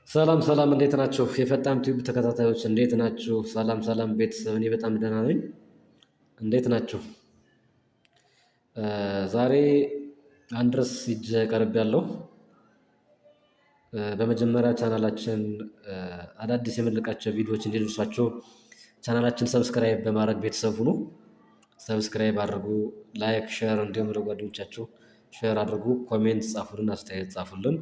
ሰላም ሰላም፣ እንዴት ናችሁ? የፈጣን ቲዩብ ተከታታዮች እንዴት ናችሁ? ሰላም ሰላም ቤተሰብ፣ እኔ በጣም ደህና ነኝ። እንዴት ናችሁ? ዛሬ አንድ ርዕስ ይዤ ቀርብ ያለው በመጀመሪያ ቻናላችን አዳዲስ የምንለቃቸው ቪዲዮዎች እንዲደርሷችሁ ቻናላችን ሰብስክራይብ በማድረግ ቤተሰብ ሁኑ። ሰብስክራይብ አድርጉ፣ ላይክ፣ ሼር እንዲሁም ለጓደኞቻችሁ ሼር አድርጉ፣ ኮሜንት ጻፉልን፣ አስተያየት ጻፉልን።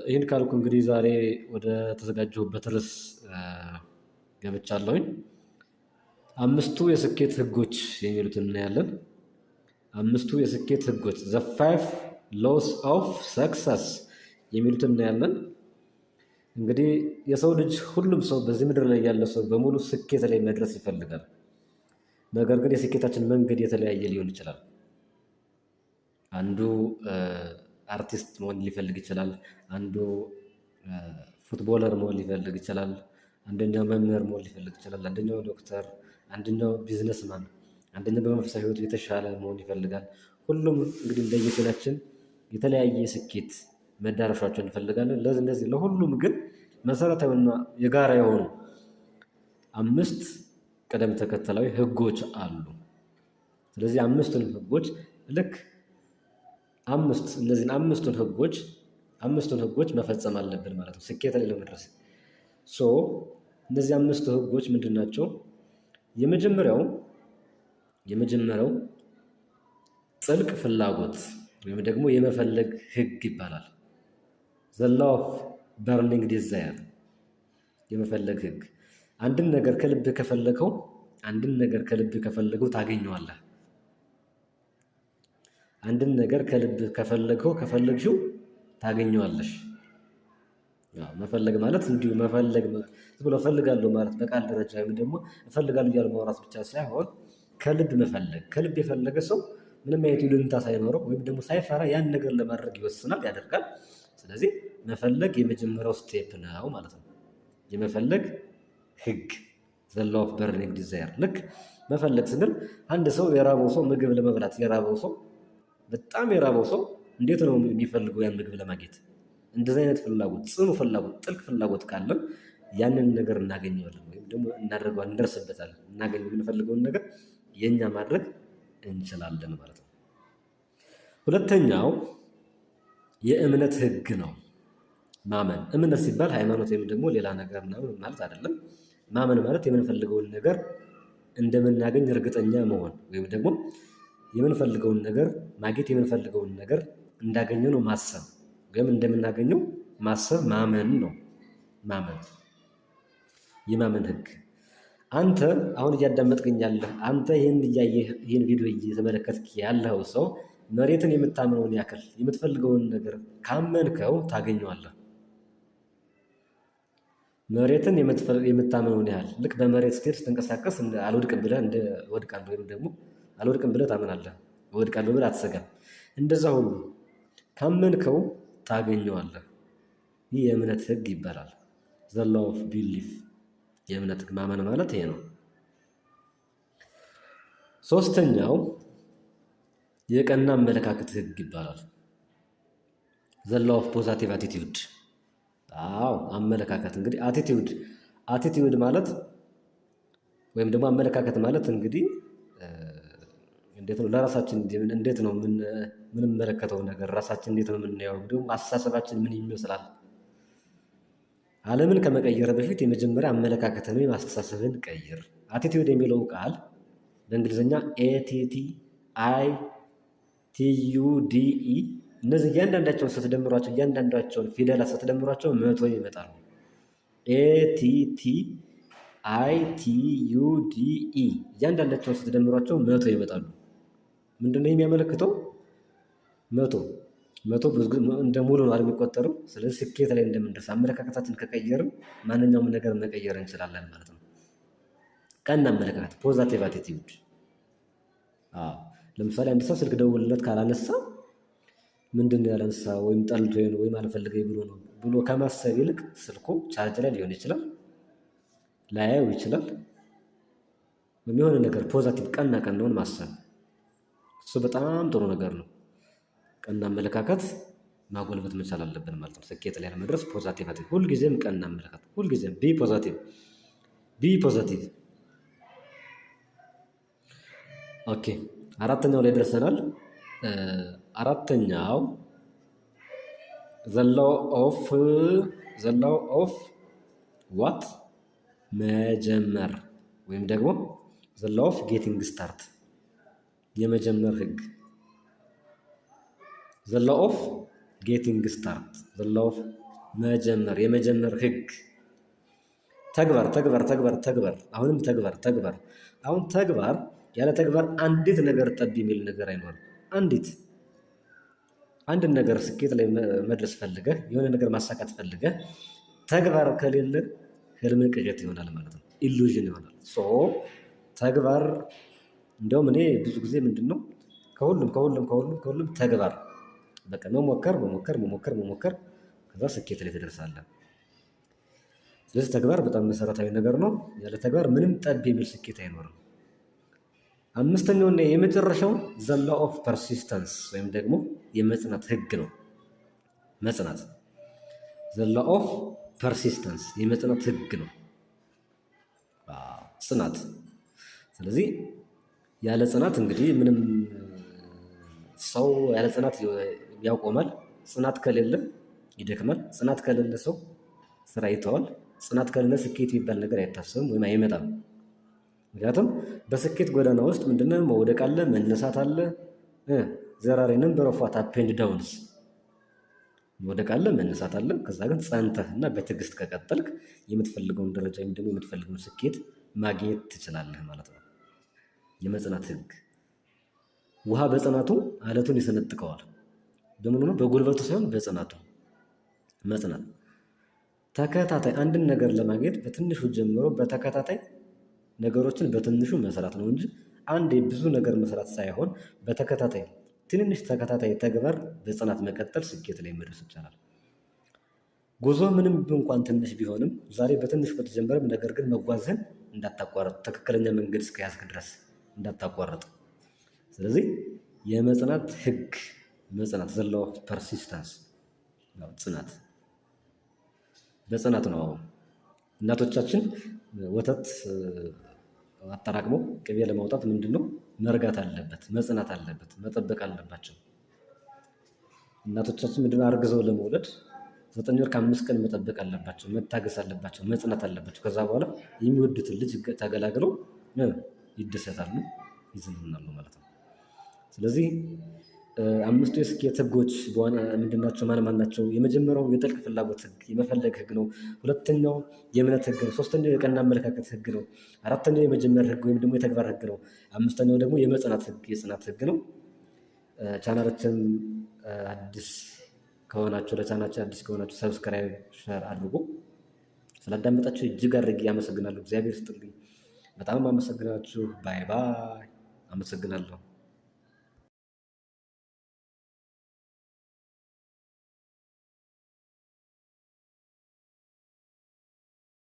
ይህን ካልኩ እንግዲህ ዛሬ ወደ ተዘጋጀሁበት ርዕስ ገብቻለሁኝ። አምስቱ የስኬት ህጎች የሚሉትን እናያለን። አምስቱ የስኬት ህጎች ዘ ፋይቭ ሎስ ኦፍ ሰክሰስ የሚሉትን እናያለን። እንግዲህ የሰው ልጅ ሁሉም ሰው በዚህ ምድር ላይ ያለ ሰው በሙሉ ስኬት ላይ መድረስ ይፈልጋል። ነገር ግን የስኬታችን መንገድ የተለያየ ሊሆን ይችላል። አንዱ አርቲስት መሆን ሊፈልግ ይችላል። አንዱ ፉትቦለር መሆን ሊፈልግ ይችላል። አንደኛው መምህር መሆን ሊፈልግ ይችላል። አንደኛው ዶክተር፣ አንደኛው ቢዝነስማን፣ አንደኛው በመንፈሳዊ ህይወቱ የተሻለ መሆን ይፈልጋል። ሁሉም እንግዲህ እንደየፊናችን የተለያየ ስኬት መዳረሻቸውን እንፈልጋለን። ለዚህ ለሁሉም ግን መሰረታዊና የጋራ የሆኑ አምስት ቅደም ተከተላዊ ህጎች አሉ። ስለዚህ አምስቱን ህጎች ልክ እነዚህን አምስቱን ህጎች መፈጸም አለብን ማለት ነው ስኬት ላይ ለመድረስ። እነዚህ አምስቱ ህጎች ምንድን ናቸው? የመጀመሪያው ጥልቅ ፍላጎት ወይም ደግሞ የመፈለግ ህግ ይባላል። ዘ ላው ኦፍ በርኒንግ ዲዛየር፣ የመፈለግ ህግ። አንድን ነገር ከልብ ከፈለገው ታገኘዋለህ። አንድን ነገር ከልብ ከፈለግሽው ታገኘዋለሽ። መፈለግ ማለት እንዲሁ መፈለግ ዝም ብሎ እፈልጋለሁ ማለት በቃል ደረጃ ወይም ደግሞ እፈልጋለሁ እያሉ ማውራት ብቻ ሳይሆን ከልብ መፈለግ። ከልብ የፈለገ ሰው ምንም አይነት ይሉኝታ ሳይኖረው ወይም ደግሞ ሳይፈራ ያን ነገር ለማድረግ ይወስናል፣ ያደርጋል። ስለዚህ መፈለግ የመጀመሪያው ስቴፕ ነው ማለት ነው። የመፈለግ ህግ ዘ ላው ኦፍ በርኒንግ ዲዛየር። ልክ መፈለግ ስንል አንድ ሰው የራበው ሰው ምግብ ለመብላት በጣም የራበው ሰው እንዴት ነው የሚፈልገው ያን ምግብ ለማግኘት? እንደዚህ አይነት ፍላጎት፣ ጽኑ ፍላጎት፣ ጥልቅ ፍላጎት ካለን ያንን ነገር እናገኘዋለን ወይም ደግሞ እናደርገዋለን፣ እንደርስበታለን። የምንፈልገውን ነገር የኛ ማድረግ እንችላለን ማለት ነው። ሁለተኛው የእምነት ህግ ነው። ማመን። እምነት ሲባል ሃይማኖት ወይም ደግሞ ሌላ ነገር ምናምን ማለት አይደለም። ማመን ማለት የምንፈልገውን ነገር እንደምናገኝ እርግጠኛ መሆን ወይም ደግሞ የምንፈልገውን ነገር ማግኘት የምንፈልገውን ነገር እንዳገኘው ነው ማሰብ ወይም እንደምናገኘው ማሰብ ማመን ነው። ማመን የማመን ህግ። አንተ አሁን እያዳመጥከኝ ያለህ አንተ ይህን እያየህ ይህን ቪዲዮ እየተመለከትክ ያለው ሰው መሬትን የምታምነውን ያክል የምትፈልገውን ነገር ካመንከው ታገኘዋለህ። መሬትን የምታምነውን ያህል ልክ በመሬት ስትሄድ ስትንቀሳቀስ አልወድቅም ብለህ ታምናለህ። እወድቃለሁ ብለህ አትሰጋም። እንደዛ ሁሉ ካመንከው ታገኘዋለህ። ይህ የእምነት ህግ ይባላል። ዘ ላው ኦፍ ቢሊፍ፣ የእምነት ህግ። ማመን ማለት ይሄ ነው። ሶስተኛው የቀና አመለካከት ህግ ይባላል። ዘ ላው ኦፍ ፖዚቲቭ አቲቲዩድ። አመለካከት እንግዲህ አቲቲዩድ ማለት ወይም ደግሞ አመለካከት ማለት እንግዲህ እንዴት ነው ለራሳችን እንዴት ነው የምንመለከተው ነገር፣ ራሳችን እንዴት ነው የምናየው፣ እንዲሁም አስተሳሰባችን ምን ይመስላል። ዓለምን ከመቀየር በፊት የመጀመሪያ አመለካከትን ወይም አስተሳሰብን ቀይር። አቲቲዩድ የሚለው ቃል በእንግሊዝኛ ATTITUDE፣ እነዚህ እያንዳንዳቸውን ፊደላት ስትደምሯቸው 100 ይመጣሉ። ATTITUDE እያንዳንዳቸውን ስትደምሯቸው 100 ይመጣሉ። ምንድነው የሚያመለክተው? 100 ብዙ እንደ ሙሉ ነው የሚቆጠረው። ስለዚህ ስኬት ላይ እንደምንደርስ አመለካከታችን ከቀየርን ማንኛውም ነገር መቀየር እንችላለን ማለት ነው። ቀና አመለካከት ፖዚቲቭ አቲቲዩድ። ለምሳሌ አንድ ሰው ስልክ ደውልለት ካላነሳ ምንድነው ያላነሳ ወይም ጠልቶኝ ነው ወይም አልፈልገኝ ብሎ ከማሰብ ይልቅ ስልኩ ቻርጅ ላይ ሊሆን ይችላል፣ ላያየው ይችላል። የሆነ ነገር ፖዚቲቭ ቀናውን ማሰብ እሱ በጣም ጥሩ ነገር ነው። ቀና አመለካከት ማጎልበት መቻል አለብን ማለት ነው። ስኬት ላይ ለመድረስ ፖዘቲቭ አቲቭ፣ ሁልጊዜም ቀና አመለካከት፣ ሁልጊዜም ቢ ፖዘቲቭ ቢ ፖዘቲቭ። ኦኬ አራተኛው ላይ ደርሰናል። አራተኛው ዘላው ኦፍ ዋት መጀመር ወይም ደግሞ ዘላው ኦፍ ጌቲንግ ስታርት የመጀመር ህግ። ዘላው ኦፍ ጌቲንግ ስታርት ዘላው ኦፍ መጀመር የመጀመር ህግ። ተግባር ተግባር ተግባር ተግባር አሁንም ተግባር ተግባር። አሁን ተግባር ያለ ተግባር አንዲት ነገር ጠብ የሚል ነገር አይኖርም። አንድን ነገር ስኬት ላይ መድረስ ፈልገህ የሆነ ነገር ማሳካት ፈልገህ ተግባር ከሌለ ህልም ቅዠት ይሆናል ማለት ነው። ኢሉዥን ይሆናል። ተግባር እንደውም እኔ ብዙ ጊዜ ምንድነው ከሁሉም ተግባር በቃ መሞከር ከዛ ስኬት ላይ ትደርሳለህ። ስለዚህ ተግባር በጣም መሰረታዊ ነገር ነው። ያለ ተግባር ምንም ጠብ የሚል ስኬት አይኖርም። አምስተኛውና የመጨረሻው ዘ ሎው ኦፍ ፐርሲስተንስ ወይም ደግሞ የመጽናት ህግ ነው። መጽናት ዘ ሎው ኦፍ ፐርሲስተንስ የመጽናት ህግ ነው። ጽናት። ስለዚህ ያለ ጽናት እንግዲህ ምንም ሰው ያለ ጽናት ያቆማል። ጽናት ከሌለ ይደክማል። ጽናት ከሌለ ሰው ስራ ይተዋል። ጽናት ከሌለ ስኬት የሚባል ነገር አይታሰብም ወይም አይመጣም። ምክንያቱም በስኬት ጎዳና ውስጥ ምንድነው መውደቅ አለ፣ መነሳት አለ። ዘራሪ ነምበር ኦፍ አፕ ኤንድ ዳውንስ መውደቅ አለ፣ መነሳት አለ። ከዛ ግን ጸንተህ እና በትዕግስት ከቀጠልክ የምትፈልገውን ደረጃ ወይም ደግሞ የምትፈልገውን ስኬት ማግኘት ትችላለህ ማለት ነው። የመጽናት ህግ። ውሃ በጽናቱ አለቱን ይሰነጥቀዋል። በምኑ ነው? በጉልበቱ ሳይሆን በጽናቱ። መጽናት ተከታታይ አንድን ነገር ለማግኘት በትንሹ ጀምሮ በተከታታይ ነገሮችን በትንሹ መስራት ነው እንጂ አንዴ ብዙ ነገር መስራት ሳይሆን በተከታታይ ትንንሽ ተከታታይ ተግባር በጽናት መቀጠል ስኬት ላይ መድረስ ይቻላል። ጉዞ ምንም እንኳን ትንሽ ቢሆንም ዛሬ በትንሽ በተጀመረም ነገር ግን መጓዝህን እንዳታቋርጥ፣ ትክክለኛ መንገድ እስከያዝክ ድረስ እንዳታቋርጥ። ስለዚህ የመጽናት ህግ መጽናት ዘ ሎው ኦፍ ፐርሲስተንስ ጽናት በጽናት ነው። እናቶቻችን ወተት አጠራቅመው ቅቤ ለማውጣት ምንድነው መርጋት አለበት፣ መጽናት አለበት፣ መጠበቅ አለባቸው። እናቶቻችን ምንድነው አርግዘው ለመውለድ 9 ወር ከ5 ቀን መጠበቅ አለባቸው፣ መታገስ አለባቸው፣ መጽናት አለባቸው። ከዛ በኋላ የሚወዱትን ልጅ ተገላግለው ይደሰታሉ፣ ይዝናናሉ ማለት ነው። ስለዚህ 5ቱ የስኬት ህጎች ምንድናቸው? ማን ናቸው? የመጀመሪያው የጥልቅ ፍላጎት ህግ የመፈለግ ህግ ነው። ሁለተኛው የእምነት ህግ ነው። ሶስተኛው የቀና አመለካከት ህግ ነው። አራተኛው የመጀመር ህግ ወይም ደግሞ የተግባር ህግ ነው። አምስተኛው ደግሞ የመጽናት ህግ የጽናት ህግ ነው። ቻናላችን አዲስ ከሆናችሁ ለቻናላችን አዲስ ከሆናችሁ ሰብስክራይብ፣ ሼር አድርጉ። ስላዳመጣችሁ እጅግ አድርጌ አመሰግናለሁ። እግዚአብሔር ይስጥልኝ። በጣም አመሰግናችሁ። ባይ ባይ። አመሰግናለሁ።